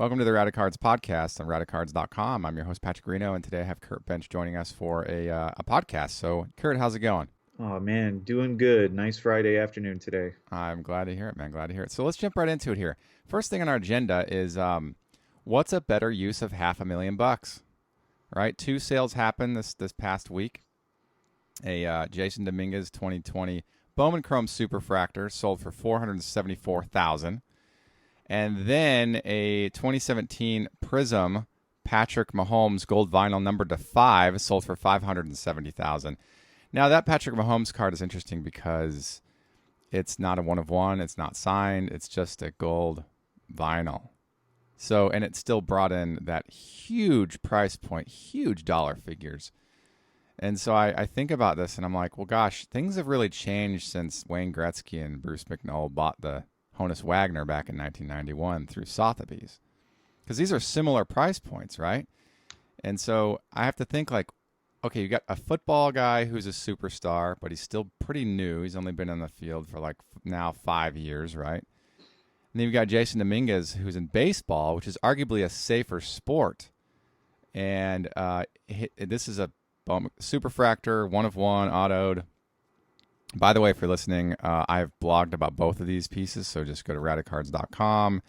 Welcome to the Radicards podcast on radicards.com. I'm your host, Patrick Reno, and today I have Kurt Bench joining us for a podcast. So, Kurt, how's it going? Oh man, doing good. Nice Friday afternoon today. I'm glad to hear it, man. Glad to hear it. So, let's jump right into it here. First thing on our agenda is what's a better use of $500,000? Right? Two sales happened this past week. A Jason Dominguez 2020 Bowman Chrome Superfractor sold for $474,000. And then a 2017 Prism Patrick Mahomes Gold Vinyl numbered to 5 sold for $570,000. Now that Patrick Mahomes card is interesting because it's not a one of one, it's not signed, it's just a gold vinyl. So, and it still brought in that huge price point, huge dollar figures. And so I think about this and I'm like, well, gosh, things have really changed since Wayne Gretzky and Bruce McNoll bought the Honus Wagner back in 1991 through Sotheby's. Because these are similar price points, right? And so I have to think like, okay, you got a football guy who's a superstar, but he's still pretty new. He's only been on the field for like now 5 years, right? And then you've got Jason Dominguez, who's in baseball, which is arguably a safer sport. And this is a superfractor, one of one, autoed. By the way, if you're listening, I've blogged about both of these pieces, so just go to radicards.com,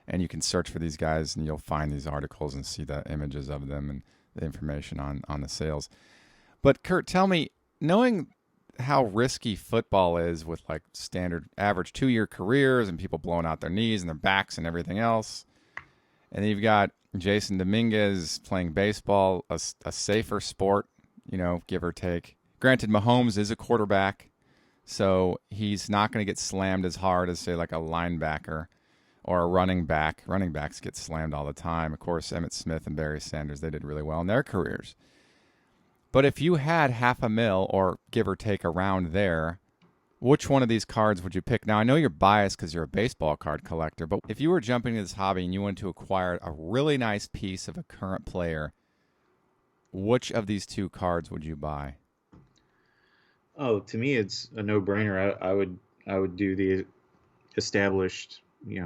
and you can search for these guys, and you'll find these articles and see the images of them and the information on the sales. But, Kurt, tell me, knowing how risky football is with, like, standard average 2-year careers and people blowing out their knees and their backs and everything else, and then you've got Jason Dominguez playing baseball, a safer sport, you know, give or take. Granted, Mahomes is a quarterback, so he's not going to get slammed as hard as, say, like a linebacker or a running back. Running backs get slammed all the time. Of course, Emmitt Smith and Barry Sanders, they did really well in their careers. But if you had $500,000 or give or take around there, which one of these cards would you pick? Now, I know you're biased because you're a baseball card collector, but if you were jumping into this hobby and you wanted to acquire a really nice piece of a current player, which of these two cards would you buy? Oh, to me, it's a no-brainer. I would do the established,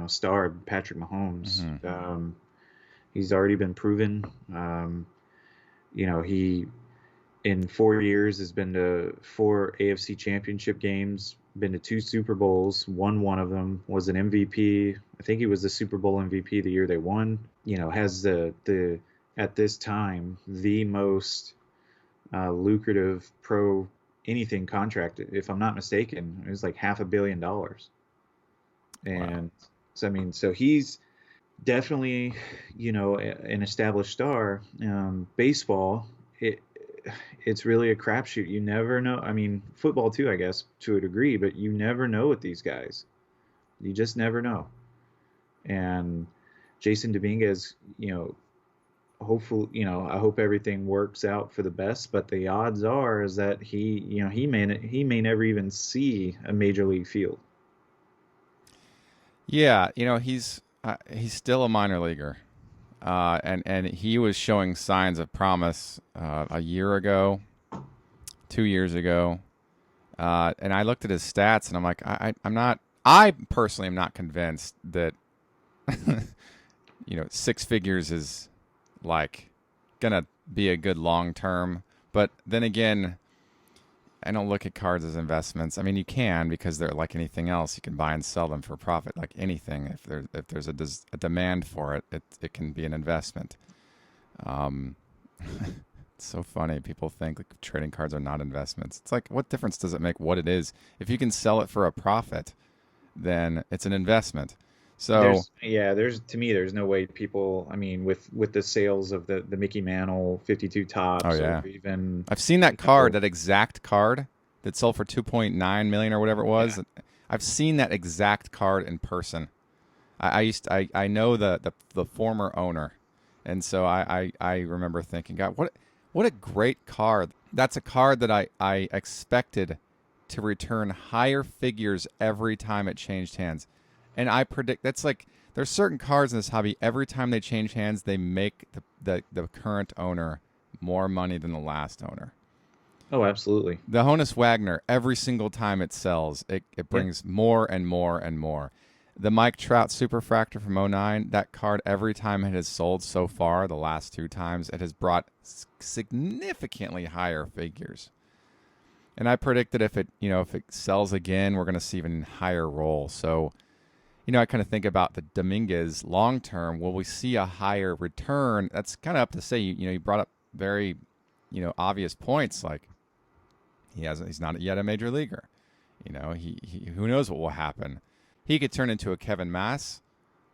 star Patrick Mahomes. He's already been proven. He in 4 years has been to 4 AFC Championship games, been to 2 Super Bowls, won one of them, was an MVP. I think he was the Super Bowl MVP the year they won. Has the at this time the most lucrative pro anything contract, if I'm not mistaken. It was like $500 million. And Wow. so he's definitely, an established star. Baseball, it's really a crapshoot. You never know. I mean, football too, I guess, to a degree, but you never know with these guys. You just never know. And Jason Dominguez, hopefully, I hope everything works out for the best, but the odds are is that he may never even see a major league field. Yeah, he's still a minor leaguer, and he was showing signs of promise a year ago, 2 years ago, and I looked at his stats and I'm like, I personally am not convinced that 6 figures is like gonna be a good long term. But then again, I don't look at cards as investments. I mean, you can, because they're like anything else. You can buy and sell them for profit, like anything. If there's a demand for it, it can be an investment. It's so funny. People think like trading cards are not investments. It's like, what difference does it make what it is? If you can sell it for a profit, then it's an investment. So There's to me, there's no way people. I mean, with the sales of the Mickey Mantle 52 oh tops, yeah, or even I've seen that card, that exact card that sold for 2.9 million or whatever it yeah. was. I've seen that exact card in person. I know the former owner, and so I remember thinking, God, what a great card. That's a card that I expected to return higher figures every time it changed hands. And I predict that's like, there's certain cards in this hobby, every time they change hands, they make the current owner more money than the last owner. Oh, absolutely. The Honus Wagner, every single time it sells, it Yeah. brings more and more and more. The Mike Trout Superfractor from '09, that card, every time it has sold so far, the last 2 times, it has brought significantly higher figures. And I predicted if it sells again, we're going to see even higher roll. So, I kind of think about the Dominguez long term. Will we see a higher return? That's kind of up to say. You brought up very, obvious points, like he's not yet a major leaguer. He who knows what will happen. He could turn into a Kevin Mass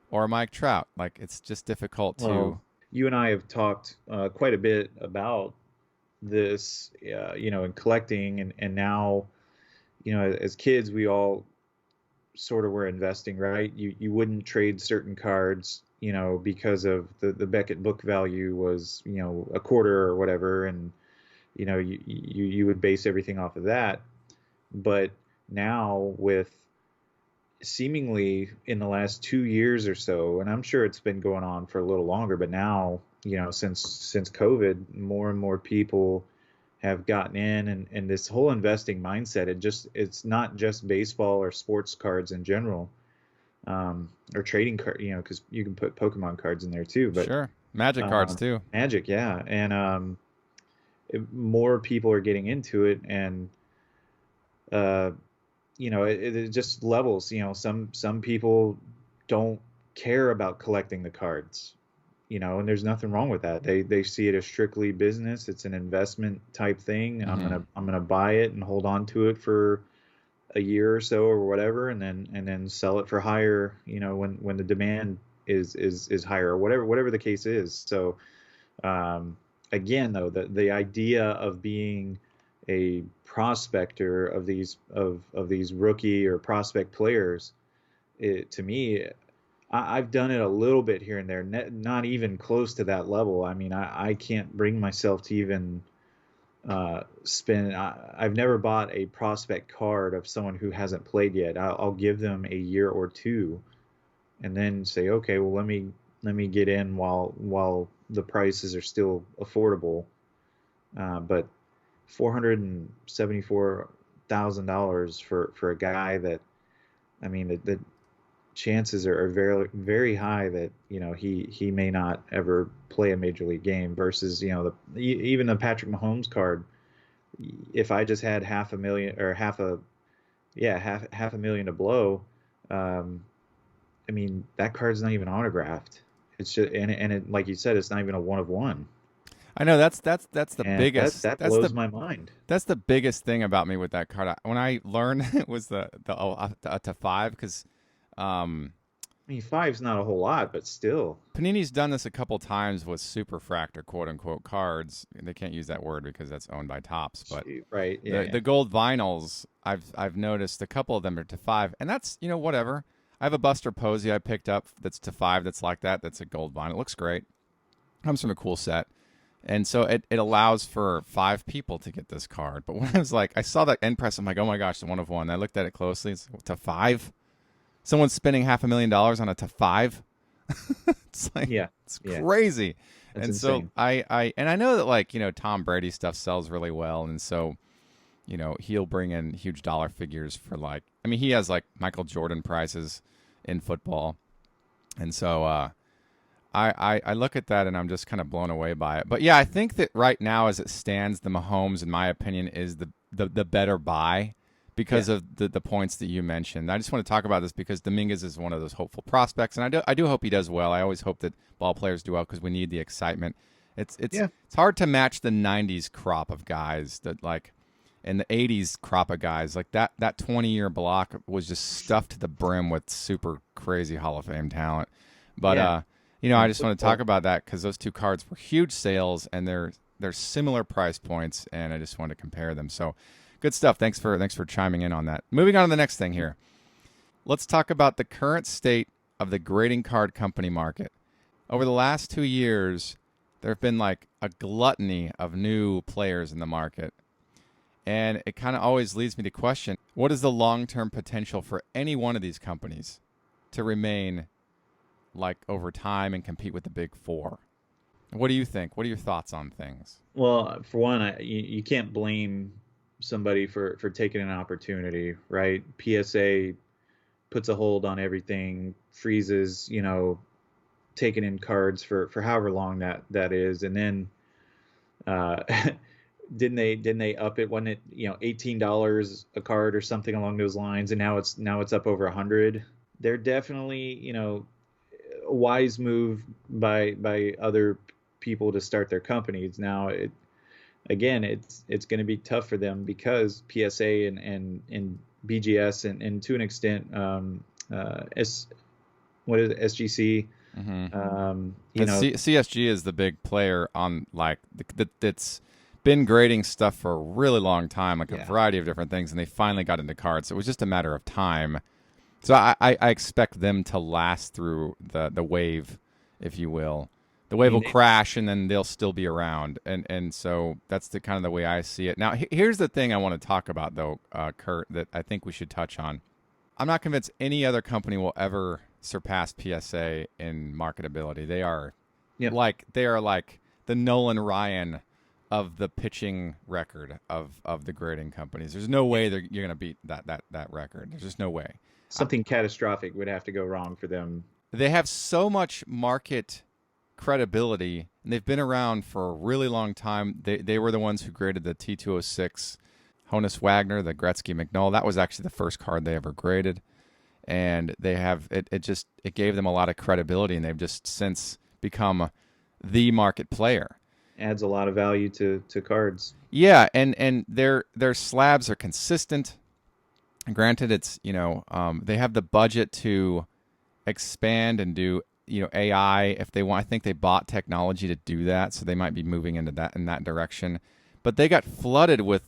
or a Mike Trout. Like, it's just difficult to. Well, you and I have talked quite a bit about this, in collecting, and now, as kids, we all sort of were investing, right? You wouldn't trade certain cards, because of the Beckett book value was, a quarter or whatever, and you would base everything off of that. But now, with seemingly in the last 2 years or so, and I'm sure it's been going on for a little longer, but now, since COVID, more and more people have gotten in, and this whole investing mindset, it's not just baseball or sports cards in general, or trading card, because you can put Pokemon cards in there too, but sure, Magic cards too. Magic, yeah. And more people are getting into it, and it just levels. Some people don't care about collecting the cards, and there's nothing wrong with that. They see it as strictly business. It's an investment type thing. Mm-hmm. I'm gonna buy it and hold on to it for a year or so or whatever, and then sell it for higher, when the demand is higher, or whatever the case is. So again, though, the idea of being a prospector of these rookie or prospect players, to me, I've done it a little bit here and there, not even close to that level. I mean, I can't bring myself to even spend. I've never bought a prospect card of someone who hasn't played yet. I'll give them a year or two, and then say, okay, well, let me get in while the prices are still affordable. But $474,000 for a guy that, I mean, the chances are very, very high that he may not ever play a major league game, versus even the Patrick Mahomes card. If I just had half a million to blow, I mean, that card's not even autographed. It's just, and it, like you said, it's not even a 1 of 1. I know that's the And biggest. that that's blows the my mind. That's the biggest thing about me with that card. When I learned it was the to 5, because I mean, 5's not a whole lot, but still. Panini's done this a couple times with superfractor quote unquote cards. They can't use that word because that's owned by Topps, but Right, yeah. the gold vinyls, I've noticed a couple of them are to 5, and that's whatever. I have a Buster Posey I picked up that's to 5. That's like that. That's a gold vinyl. It looks great. Comes from a cool set. And so it allows for 5 people to get this card. But when I saw that end press, I'm like, oh my gosh, the 1 of 1. I looked at it closely. It's to 5. Someone's spending $500,000 on a to 5. It's like, it's crazy. That's and insane. So I know that Tom Brady stuff sells really well, and so he'll bring in huge dollar figures for he has Michael Jordan prices in football, and so I look at that and I'm just kind of blown away by it. But yeah, I think that right now, as it stands, the Mahomes, in my opinion, is the better buy because of the points that you mentioned. I just want to talk about this because Dominguez is one of those hopeful prospects, and I do hope he does well. I always hope that ball players do well because we need the excitement. It's hard to match the '90s crop of guys that and the '80s crop of guys. That 20-year block was just stuffed to the brim with super crazy Hall of Fame talent. But I just want to talk about that because those 2 cards were huge sales, and they're similar price points, and I just want to compare them. So, good stuff. Thanks for chiming in on that. Moving on to the next thing here. Let's talk about the current state of the grading card company market. Over the last 2 years, there have been a gluttony of new players in the market, and it kind of always leads me to question, what is the long-term potential for any one of these companies to remain over time and compete with the big 4? What do you think? What are your thoughts on things? Well, for one, you can't blame somebody for taking an opportunity, right? PSA puts a hold on everything, freezes, taking in cards for however long that is, and then uh, didn't they up it when it $18 a card or something along those lines, and now it's up over 100. They're definitely a wise move by other people to start their companies. Now again, it's going to be tough for them because PSA and BGS and to an extent S what is it, SGC. Mm-hmm. um, you And know CSG is the big player on like that's been grading stuff for a really long time, like a yeah, variety of different things, and they finally got into cards. So it was just a matter of time. So I expect them to last through the wave, if you will. The I wave mean will crash, and then they'll still be around, and so that's the kind of the way I see it. Now, here's the thing I want to talk about, though, Kurt, that I think we should touch on. I'm not convinced any other company will ever surpass PSA in marketability. yep. They are like the Nolan Ryan of the pitching record of the grading companies. There's no way you're going to beat that record. There's just no way. Something catastrophic would have to go wrong for them. They have so much market credibility, and they've been around for a really long time. They were the ones who graded the T206 Honus Wagner, the Gretzky McNoll. That was actually the first card they ever graded, and they have it gave them a lot of credibility, and they've just since become the market player. Adds a lot of value to cards. Yeah, and their slabs are consistent. Granted, it's they have the budget to expand and do AI if they want. I think they bought technology to do that, so they might be moving into that direction. But they got flooded with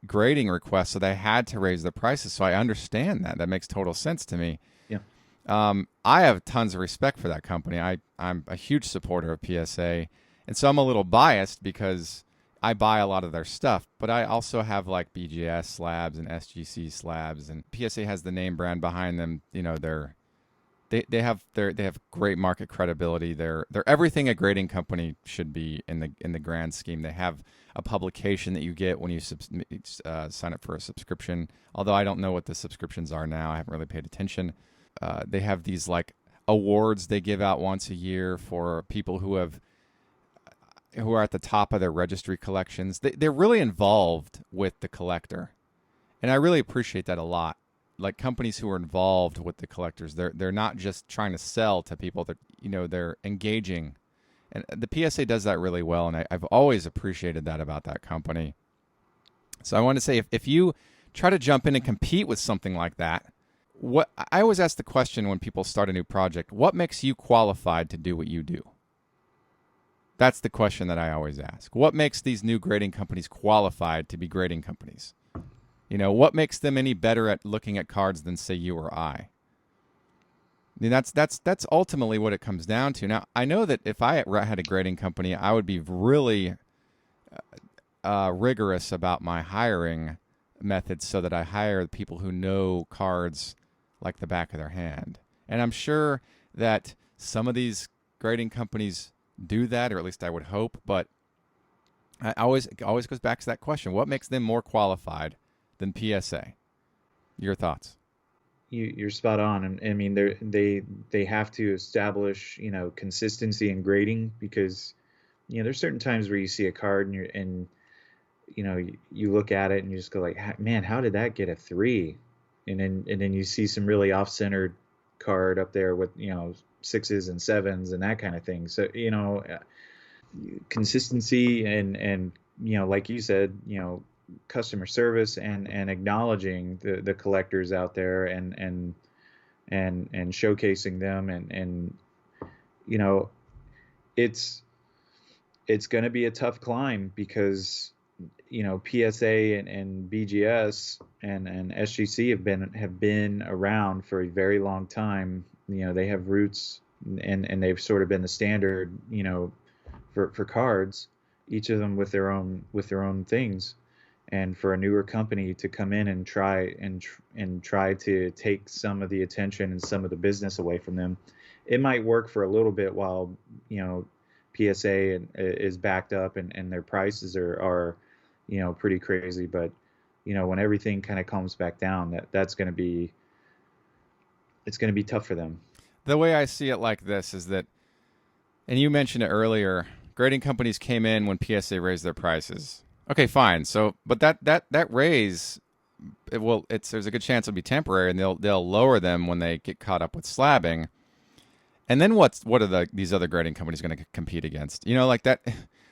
grading requests, so they had to raise the prices. So I understand that. That makes total sense to me. Yeah. I have tons of respect for that company. I'm a huge supporter of PSA, and so I'm a little biased because I buy a lot of their stuff, but I also have like BGS slabs and SGC slabs, and PSA has the name brand behind them. They have great market credibility. They're everything a grading company should be in the grand scheme. They have a publication that you get when you sign up for a subscription. Although I don't know what the subscriptions are now, I haven't really paid attention. They have these like awards they give out once a year for people who are at the top of their registry collections. They're really involved with the collector, and I really appreciate that a lot. Like companies who are involved with the collectors, they're not just trying to sell to people. They're engaging, and the PSA does that really well. And I've always appreciated that about that company. So I want to say, if you try to jump in and compete with something like that, what I always ask the question when people start a new project: what makes you qualified to do what you do? That's the question that I always ask. What makes these new grading companies qualified to be grading companies? What makes them any better at looking at cards than, say, you or I? I mean, that's ultimately what it comes down to. Now, I know that if I had a grading company, I would be really rigorous about my hiring methods so that I hire people who know cards like the back of their hand. And I'm sure that some of these grading companies do that, or at least I would hope. But it always goes back to that question: what makes them more qualified than PSA? Your thoughts? You're spot on, and I mean they have to establish consistency in grading, because there's certain times where you see a card and you look at it and you just go like, man, how did that get a 3? And then you see some really off-centered card up there with 6s and 7s and that kind of thing. So consistency and like you said, customer service and acknowledging the collectors out there and showcasing them and it's going to be a tough climb, because PSA and BGS and SGC have been around for a very long time. They have roots, and they've sort of been the standard for cards, each of them with their own things. And for a newer company to come in and try to take some of the attention and some of the business away from them, it might work for a little bit while PSA is backed up and their prices are pretty crazy. But when everything kind of calms back down, that's going to be it's going to be tough for them. The way I see it like this is that, and you mentioned it earlier, grading companies came in when PSA raised their prices. Okay, fine. So, but that raise, there's a good chance it'll be temporary, and they'll lower them when they get caught up with slabbing. And then what are these other grading companies going to compete against? You know, like that,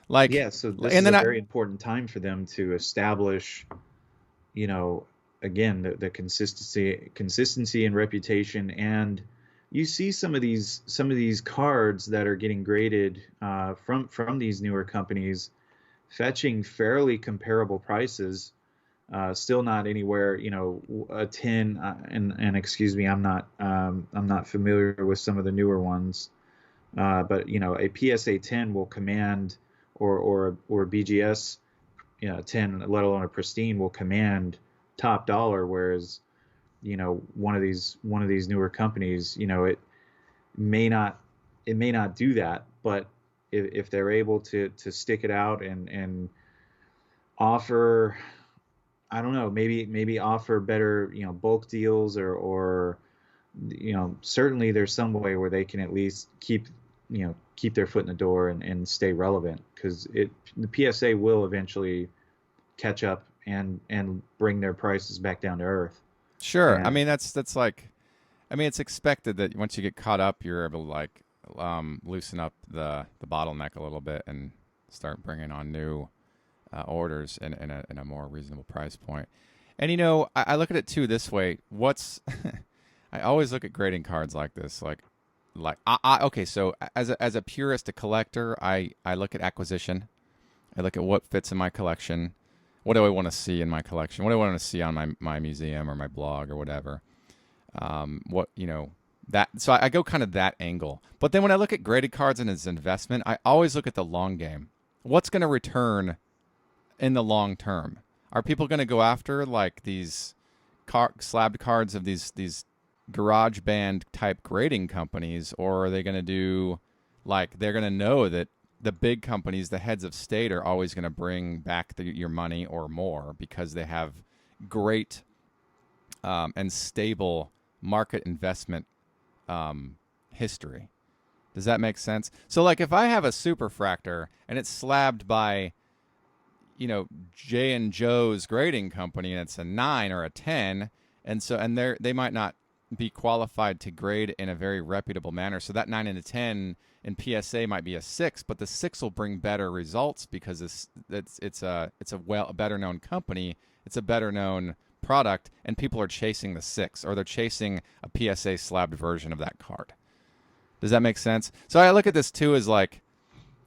like, Yeah, so this and is then a very important time for them to establish, you know, again, the consistency and reputation. And you see some of these cards that are getting graded from these newer companies fetching fairly comparable prices. Still not anywhere, a 10. And excuse me, I'm not familiar with some of the newer ones. But a PSA 10 will command, or BGS, 10, let alone a pristine, will command top dollar. Whereas one of these newer companies, it may not do that. But if they're able to stick it out and offer, I don't know, maybe offer better, bulk deals, or certainly there's some way where they can at least keep their foot in the door and stay relevant, because the PSA will eventually catch up and bring their prices back down to earth. sure. I And mean, that's like, I mean, it's expected that once you get caught up, you're able to like loosen up the bottleneck a little bit and start bringing on new orders in a more reasonable price point. And I look at it too this way. I always look at grading cards like this, okay. So as a purist, a collector, I look at acquisition. I look at what fits in my collection. What do I want to see in my collection? What do I want to see on my museum or my blog or whatever? That. So I go kind of that angle. But then when I look at graded cards and as investment, I always look at the long game. What's going to return in the long term? Are people going to go after like these slabbed cards of these garage band type grading companies, or are they going to do like they're going to know that the big companies, the heads of state, are always going to bring back your money or more because they have great and stable market investment history? Does that make sense? So like if I have a superfractor and it's slabbed by J and Joe's grading company and it's a 9 or a 10, and they might not be qualified to grade in a very reputable manner. So that 9 and a 10 in PSA might be a 6, but the 6 will bring better results because it's a better known company, it's a better known product, and people are chasing the 6, or they're chasing a PSA slabbed version of that card. Does that make sense? So I look at this too as like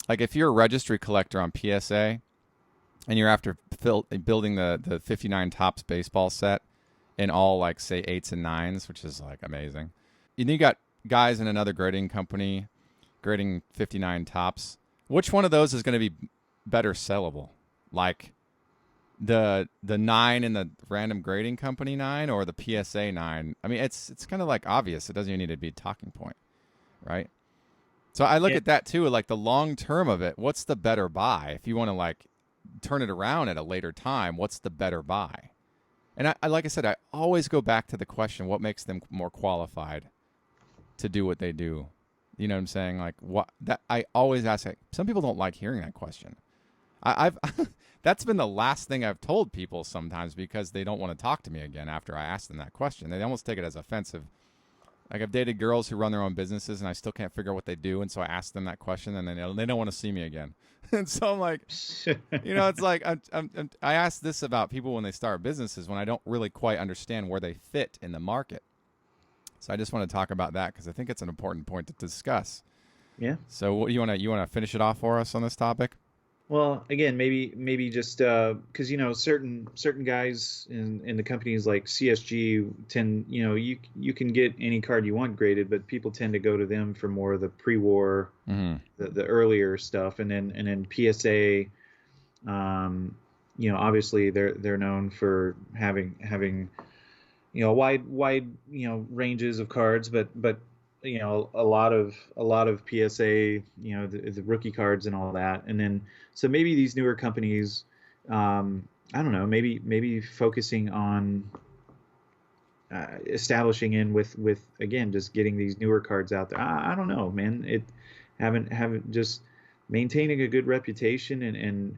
if you're a registry collector on PSA and you're after building the 59 Topps baseball set in all like say 8s and 9s, which is like amazing. And you got guys in another grading company grading 59 Topps. Which one of those is going to be better sellable? Like the 9 in the random grading company 9 or the PSA 9? I mean, it's kind of like obvious. It doesn't even need to be a talking point, right? So I look yeah, at that too, like the long term of it. What's the better buy? If you want to like turn it around at a later time, what's the better buy? And I like I said, I always go back to the question: what makes them more qualified to do what they do? You know what I'm saying? Like what that I always ask. Some people don't like hearing that question. I've that's been the last thing I've told people sometimes because they don't want to talk to me again after I ask them that question. They almost take it as offensive. Like I've dated girls who run their own businesses and I still can't figure out what they do, and so I ask them that question and then they don't want to see me again. And so I'm like, it's like I ask this about people when they start businesses when I don't really quite understand where they fit in the market. So I just want to talk about that because I think it's an important point to discuss. yeah. So what you want to finish it off for us on this topic? Well, again, maybe just because certain guys in the companies like CSG tend, you can get any card you want graded, but people tend to go to them for more of the pre-war, Mm-hmm. the earlier stuff, and then PSA, obviously they're known for having wide ranges of cards, but a lot of PSA, the rookie cards and all that. And then so maybe these newer companies, I don't know, maybe focusing on establishing in with again just getting these newer cards out there. I don't know, man. It haven't just maintaining a good reputation and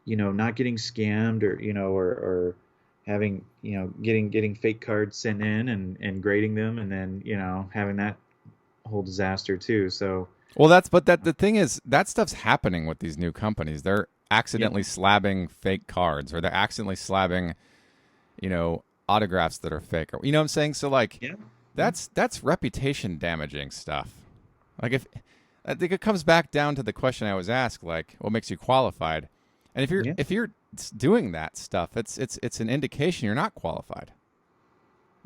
not getting scammed or or having getting fake cards sent in and grading them and then having that whole disaster too. So Well, but the thing is that stuff's happening with these new companies. They're yeah, accidentally slabbing fake cards, or they're accidentally slabbing, autographs that are fake. Or, you know what I'm saying? So like, yeah, yeah, that's reputation damaging stuff. Like if I think it comes back down to the question I was asked, like what makes you qualified, and yeah. if you're doing that stuff, it's an indication you're not qualified,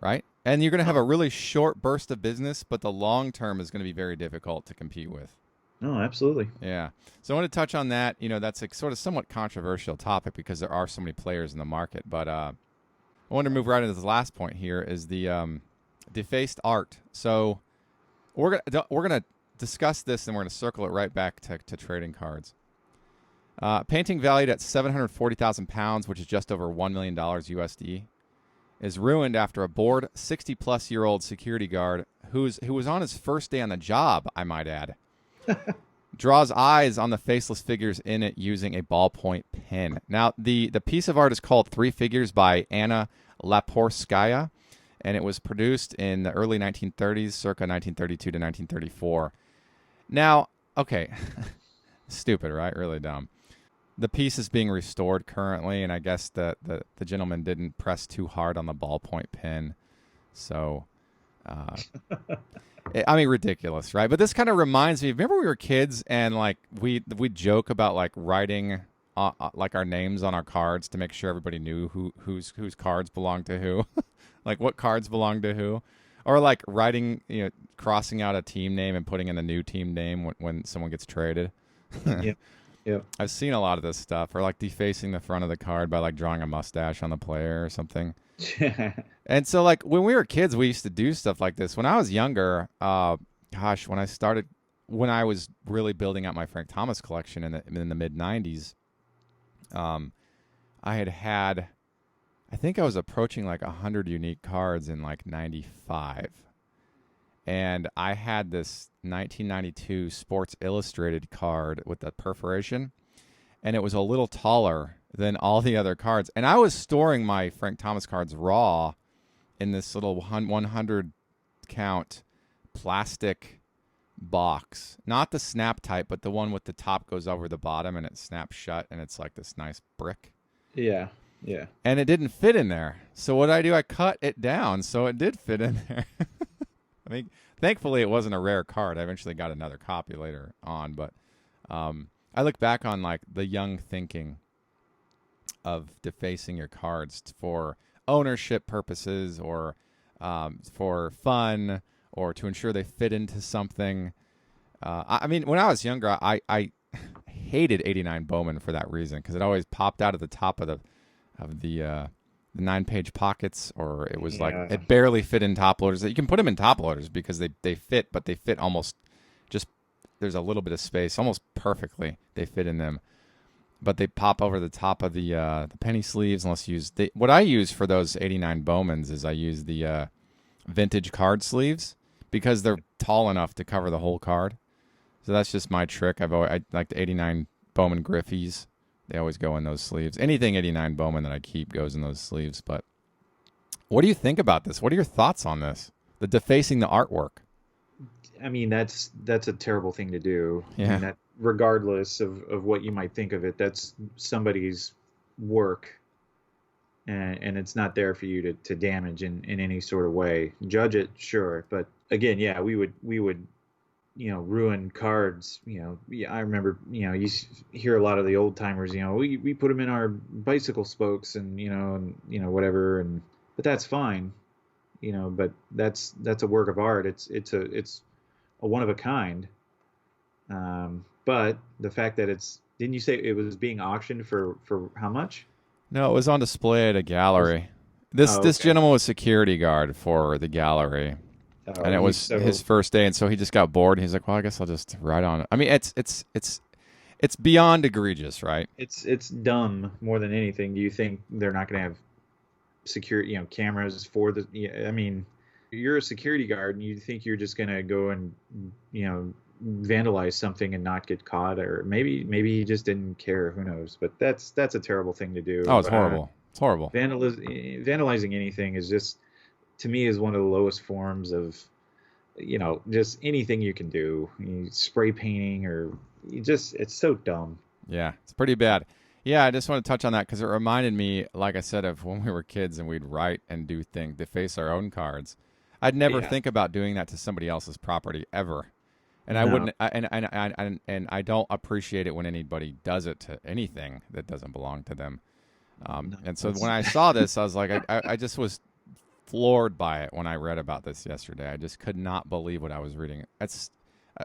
right? And you're going to have Oh, a really short burst of business, but the long term is going to be very difficult to compete with. no, absolutely. Yeah. So I want to touch on that. That's a sort of somewhat controversial topic because there are so many players in the market. But I want to move right into the last point here is the defaced art. So we're gonna discuss this and we're gonna circle it right back to trading cards. Painting valued at £740,000, which is just over $1 million USD, is ruined after a bored 60-plus-year-old security guard who was on his first day on the job, I might add, draws eyes on the faceless figures in it using a ballpoint pen. Now, the piece of art is called Three Figures by Anna Laporskaya, and it was produced in the early 1930s, circa 1932 to 1934. Now, okay, stupid, right? Really dumb. The piece is being restored currently, and I guess the gentleman didn't press too hard on the ballpoint pen. So, uh, I mean, ridiculous, right? But this kind of reminds me. Remember, we were kids, and like we joke about like writing like our names on our cards to make sure everybody knew whose cards belonged to who, like what cards belong to who, or like writing, crossing out a team name and putting in a new team name when someone gets traded. Yeah, yeah, I've seen a lot of this stuff, or like defacing the front of the card by like drawing a mustache on the player or something. And so, like when we were kids, we used to do stuff like this. When I was younger, gosh, when I was really building out my Frank Thomas collection in the mid '90s, um, I think I was approaching like 100 unique cards in like '95, and I had this 1992 Sports Illustrated card with the perforation, and it was a little taller than all the other cards. And I was storing my Frank Thomas cards raw in this little 100 count plastic box. Not the snap type, but the one with the top goes over the bottom and it snaps shut and it's like this nice brick. yeah, yeah. And it didn't fit in there. So what I do, I cut it down so it did fit in there. I mean, thankfully it wasn't a rare card. I eventually got another copy later on, but I look back on like the young thinking of defacing your cards for ownership purposes or for fun or to ensure they fit into something. I mean, when I was younger, I hated 89 Bowman for that reason because it always popped out at the top of the 9-page pockets, or it was like Yeah. it barely fit in top loaders. You can put them in top loaders because they fit, but they fit almost just there's a little bit of space, almost perfectly. They fit in them, but they pop over the top of the penny sleeves. Unless you use what I use for those 89 Bowmans is I use the vintage card sleeves because they're tall enough to cover the whole card. So that's just my trick. I like the 89 Bowman Griffies. They always go in those sleeves. Anything 89 Bowman that I keep goes in those sleeves. But what do you think about this? What are your thoughts on this? The defacing the artwork. I mean, that's a terrible thing to do. I Yeah. mean, that regardless of what you might think of it, that's somebody's work, and it's not there for you to damage in any sort of way. Judge it, sure, but again, yeah, we would ruin cards. Yeah, I remember, hear a lot of the old timers, we put them in our bicycle spokes and whatever, but that's fine, but that's a work of art. It's a one of a kind. But the fact that didn't you say it was being auctioned for how much? No, it was on display at a Was gallery. This okay. gentleman was security guard for the gallery, and it He's was his so first day, and so he just got bored. He's like, "Well, I guess I'll just write on it." I mean, it's beyond egregious, right? it's dumb more than anything. Do you think they're not going to have security, cameras for the. Yeah, I mean, you're a security guard, and you think you're just gonna go and vandalize something and not get caught, or maybe he just didn't care. Who knows? But that's a terrible thing to do. Oh, it's horrible. It's horrible. Vandalizing anything is just, to me, is one of the lowest forms of, just anything you can do. Spray painting, or it's so dumb. Yeah, it's pretty bad. Yeah, I just want to touch on that because it reminded me, like I said, of when we were kids and we'd write and do things, deface our own cards. I'd never think about doing that to somebody else's property ever. And I wouldn't, and I don't appreciate it when anybody does it to anything that doesn't belong to them. And so when I saw this, I was like, I just was floored by it when I read about this yesterday. I just could not believe what I was reading. It's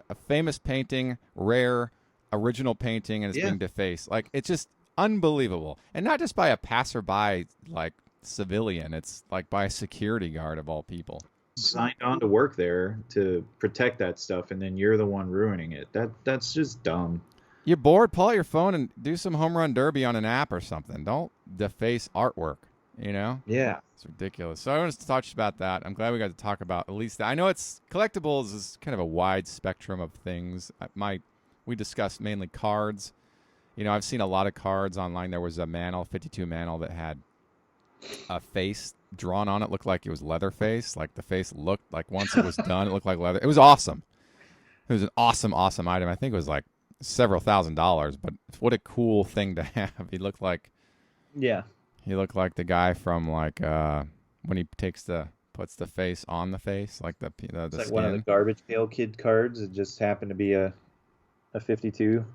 a famous painting, rare, original painting, and it's being defaced. Like, it's just unbelievable. And not just by a passerby, like, civilian. It's like by a security guard of all people. Signed on to work there to protect that stuff, and then you're the one ruining it. That's just dumb. You're bored? Pull out your phone and do some home run derby on an app or something. Don't deface artwork, Yeah. It's ridiculous. So I wanted to talk about that. I'm glad we got to talk about at least that. I know it's collectibles is kind of a wide spectrum of things. We discussed mainly cards. I've seen a lot of cards online. There was a 52 mantle that had a face drawn on it, looked like it was Leatherface. Like the face looked like once it was done, it looked like leather. It was awesome. It was an awesome item. I think it was like several $1,000s, but what a cool thing to have. He looked like the guy from like when he puts the face on the face, like the it's like skin. One of the Garbage Pail Kid cards. It just happened to be a 52.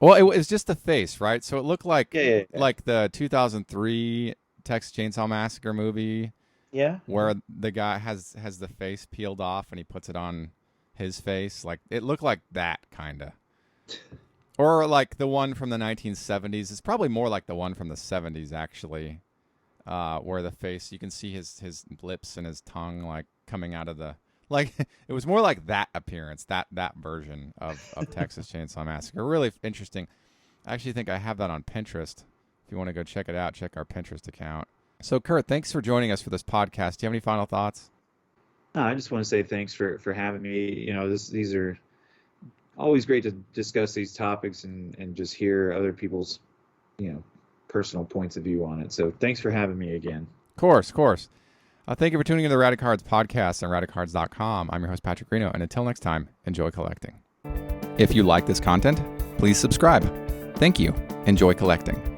Well, it was just the face, right? So it looked like like the 2003 Texas Chainsaw Massacre movie. Yeah. Where the guy has the face peeled off and he puts it on his face. Like, it looked like that, kind of. Or like the one from the 1970s. It's probably more like the one from the 70s, actually. Where the face, you can see his lips and his tongue, like, coming out of the... Like, it was more like that appearance, that version of Texas Chainsaw Massacre. Really interesting. I actually think I have that on Pinterest. If you want to go check it out, check our Pinterest account. So, Kurt, thanks for joining us for this podcast. Do you have any final thoughts? No, I just want to say thanks for having me. These are always great to discuss these topics and just hear other people's, personal points of view on it. So thanks for having me again. Of course. Thank you for tuning in to the Radicards podcast on Radicards.com. I'm your host, Patrick Reno, and until next time, enjoy collecting. If you like this content, please subscribe. Thank you. Enjoy collecting.